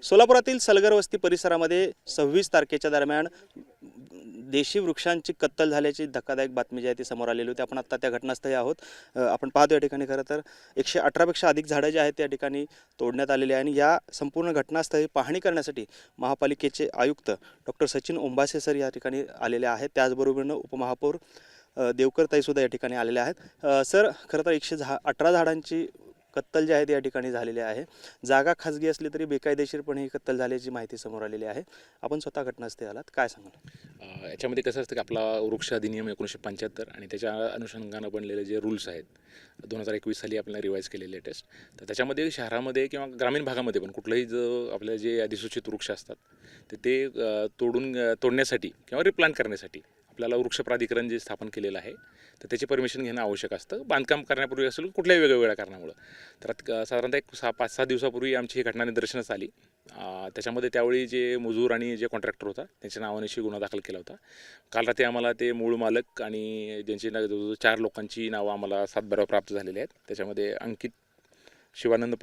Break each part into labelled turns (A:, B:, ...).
A: सोलापुरातील सलगर वस्ती परिसरामध्ये 26 तारखेच्या दरम्यान देशी वृक्षांची कत्तल झाल्याची धक्कादायक बातमी जी आहे ती समोर आलेली होती. आपण आत्ता त्या घटनास्थळी आहोत. आपण पाहतो या ठिकाणी खरं तर 118 पेक्षा अधिक झाडं जी आहेत त्या ठिकाणी तोडण्यात आलेली आहे आणि या संपूर्ण घटनास्थळी पाहणी करण्यासाठी महापालिकेचे आयुक्त डॉक्टर सचिन ओंबासे सर या ठिकाणी आलेले आहेत. त्याचबरोबरीनं उपमहापौर देवकरताई सुद्धा या ठिकाणी आलेले आहेत. सर, खरं तर 118 झाडांची कत्तल जी आहे ती या ठिकाणी झालेली आहे. जागा खाजगी असली तरी बेकायदेशीरपणे ही कत्तल झाल्याची माहिती समोर आलेली आहे. आपण स्वतः घटनास्थळी आलात, काय सांगाल?
B: याच्यामध्ये कसं असतं की आपला वृक्ष अधिनियम 1975 आणि त्याच्या अनुषंगानं बनलेले जे रूल्स आहेत 2021 साली आपल्याला रिवाईज केले लेटेस्ट, तर त्याच्यामध्ये शहरामध्ये किंवा ग्रामीण भागामध्ये पण कुठलंही जो आपले जे अधिसूचित वृक्ष असतात तर ते तोडण्यासाठी किंवा रिप्लांट करण्यासाठी आपल्याला वृक्ष प्राधिकरण जे स्थापन केलेलं आहे तर त्याची परमिशन घेणं आवश्यक असतं. बांधकाम करण्यापूर्वी असेल कुठल्याही वेगवेगळ्या कारणामुळं. तर साधारणतः एक 5-6 दिवसापूर्वी आमची ही घटना निदर्शनास आली. त्याच्यामध्ये त्यावेळी जे मजूर आणि जे कॉन्ट्रॅक्टर होता त्यांच्या नावानेशी गुन्हा दाखल केला होता. काल रात्री आम्हाला ते मूळ मालक आणि ज्यांची 4 लोकांची नावं आम्हाला सातबाऱ्यावर प्राप्त झालेली आहेत. त्याच्यामध्ये अंकित शिवानंद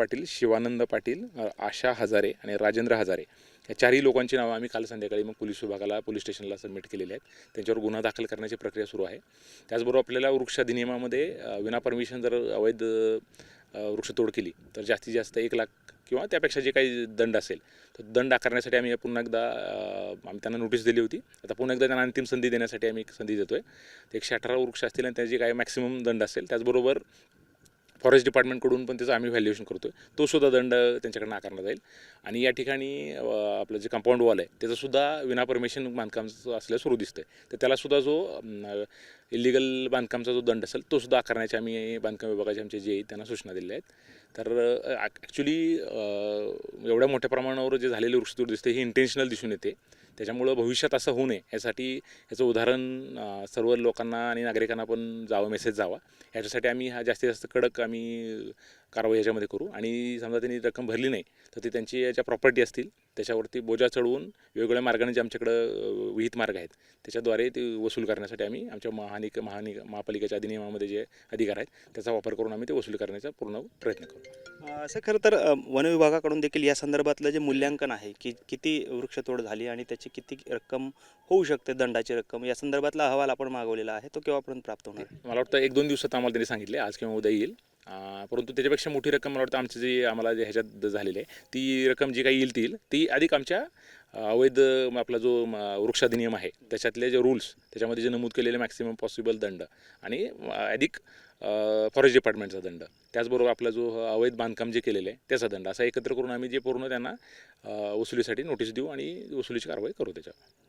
B: पाटील, आशा हजारे आणि राजेंद्र हजारे या 4ही लोकांची नावं आम्ही काल संध्याकाळी मग पोलीस विभागाला पोलीस स्टेशनला सबमिट केलेले आहेत. त्यांच्यावर गुन्हा दाखल करण्याची प्रक्रिया सुरू आहे. त्याचबरोबर आपल्याला वृक्ष अधिनियमामध्ये विना परमिशन जर अवैध वृक्षतोड केली तर जास्तीत जास्त 1 लाख किंवा त्यापेक्षा जे काही दंड असेल तर दंड आकारण्यासाठी आम्ही पुन्हा एकदा आम्ही त्यांना नोटीस दिली होती. आता पुन्हा एकदा त्यांना अंतिम संधी देण्यासाठी आम्ही एक संधी देतो आहे. 118 वृक्ष असतील आणि त्याचे काही मॅक्सिमम दंड असेल. त्याचबरोबर फॉरेस्ट डिपार्टमेंटकडून पण त्याचं आम्ही व्हॅल्युएशन करतो आहे. तो सुद्धा दंड त्यांच्याकडनं आकारला जाईल. आणि या ठिकाणी आपलं जे कंपाऊंड वॉल आहे त्याचंसुद्धा विना परमिशन बांधकाम असल्यास सुरू दिसतं आहे. तर त्यालासुद्धा जो इलिगल बांधकामचा जो दंड असेल तो सुद्धा आकारण्याचे आम्ही बांधकाम विभागाचे आमचे जे त्यांना सूचना दिलेल्या आहेत. तर ॲक्च्युली एवढ्या मोठ्या प्रमाणावर जे झालेले वृक्षतोड दिसते ही इंटेन्शनल दिसून येते. त्याच्यामुळं भविष्यात असं होऊ नये यासाठी याचं उदाहरण सर्व लोकांना आणि नागरिकांना पण जावं, मेसेज जावा, याच्यासाठी आम्ही जास्तीत जास्त कडक आम्ही कारवाई याच्यामध्ये करू. आणि समजा त्यांनी रक्कम भरली नाही तर ती त्यांची ज्या प्रॉपर्टी असतील त्याच्यावरती बोजा चढवून वेगवेगळ्या मार्गाने जे आमच्याकडं विहित मार्ग आहेत त्याच्याद्वारे ते वसूल करण्यासाठी आम्ही आमच्या महापालिकेच्या अधिनियमामध्ये जे अधिकार आहेत त्याचा वापर करून आम्ही ते वसूल करण्याचा पूर्ण प्रयत्न करू.
A: असं खरं तर वन विभागाकडून देखील या संदर्भातलं जे मूल्यांकन आहे की किती वृक्षतोड झाली आणि त्याची किती रक्कम होऊ शकते, दंडाची रक्कम, या संदर्भातला अहवाल आपण मागवलेला आहे. तो केव्हापर्यंत प्राप्त होणार?
B: मला वाटतं 1-2 दिवसात आम्हाला त्यांनी सांगितले, आज किंवा उद्या येईल. परंतु त्याच्यापेक्षा मोठी रक्कम मला वाटतं आमची जी आम्हाला जे ह्याच्यात झालेली आहे ती रक्कम जी काही येईल ती अधिक आमच्या अवैध आपला जो वृक्ष अधिनियम आहे त्याच्यातले जे रूल्स त्याच्यामध्ये जे नमूद केलेले मॅक्सिमम पॉसिबल दंड आणि अधिक फॉरेस्ट डिपार्टमेंटचा दंड, त्याचबरोबर आपला जो अवैध बांधकाम जे केलेलं आहे त्याचा दंड, असा एकत्र करून आम्ही जे पूर्ण त्यांना वसुलीसाठी नोटीस देऊ आणि वसुलीची कारवाई करू. त्याच्यावर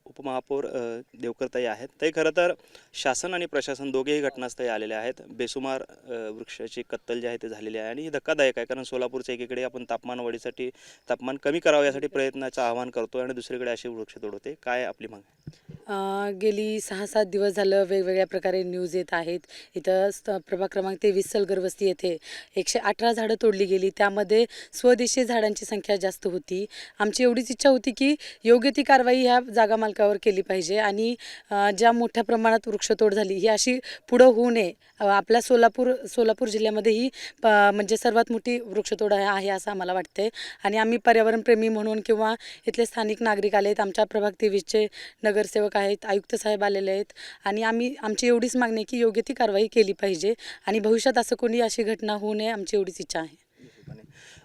A: उपमहापौर देवकरताई आहेत. ते खरं तर शासन आणि प्रशासन दोघेही घटनास्थळी आलेले आहेत. बेसुमार वृक्षाची कत्तल जी आहे ते झालेली आहे आणि ही धक्कादायक आहे. कारण सोलापूरच्या एकीकडे आपण तापमान वाढीसाठी तापमान कमी करावं यासाठी प्रयत्नाचं आवाहन करतो आणि दुसरीकडे अशी वृक्षतोड होते. काय आपली मागणी?
C: गेली 6-7 दिवस झालं वेगवेगळ्या प्रकारे न्यूज येत आहेत. इथं प्रभाग क्रमांक 23 सलगर वस्ती येथे 118 झाडं तोडली गेली. त्यामध्ये स्वदेशी झाडांची संख्या जास्त होती. आमची एवढीच इच्छा होती की योग्य ती कारवाई ह्या जागा मालकावर केली पाहिजे आणि ज्या मोठ्या प्रमाणात वृक्षतोड झाली ही अशी पुढं होऊ नये. आपल्या सोलापूर जिल्ह्यामध्ये ही म्हणजे सर्वात मोठी वृक्षतोड आहे असं आम्हाला वाटतंय. आणि आम्ही पर्यावरणप्रेमी म्हणून किंवा इथले स्थानिक नागरिक आले आहेत, आमच्या प्रभाग 23चे नगरसेवक आहेत, आयुक्त साहेब आलेले आहेत आणि आमची एवढीच मागणी आहे की योग्य ती कारवाई केली पाहिजे आणि भविष्यात असं कोणी अशी घटना होऊ नये, आमची एवढीच इच्छा आहे.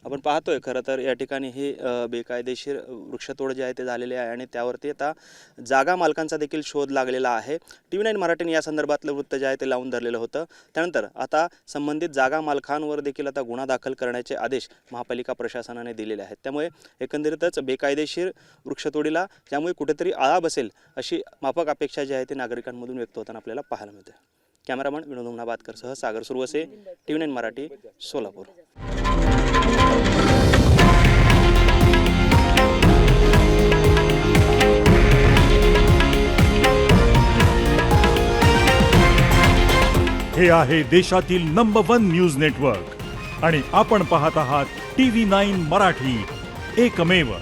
A: आपण पाहतोय खरं तर या ठिकाणी ही बेकायदेशीर वृक्षतोड जे आहे ते झालेले आहे आणि त्यावरती आता जागा मालकांचा देखील शोध लागलेला आहे. TV9 मराठीने या संदर्भातलं वृत्त जे आहे ते लावून धरलेलं होतं. त्यानंतर आता संबंधित जागा मालकांवर देखील आता गुन्हा दाखल करण्याचे आदेश महापालिका प्रशासनाने दिलेले आहेत. त्यामुळे एकंदरीतच बेकायदेशीर वृक्षतोडीला त्यामुळे कुठेतरी आळा बसेल अशी माफक अपेक्षा जी आहे ते नागरिकांमधून व्यक्त होताना आपल्याला पाहायला मिळते. कॅमेरामन विनोद उमनाबादकरसह सागर सुरवसे, TV9 मराठी, सोलापूर.
D: हे आहे देशातील नंबर 1 न्यूज नेटवर्क आणि आपण पाहत आहात TV9 मराठी, एकमेव.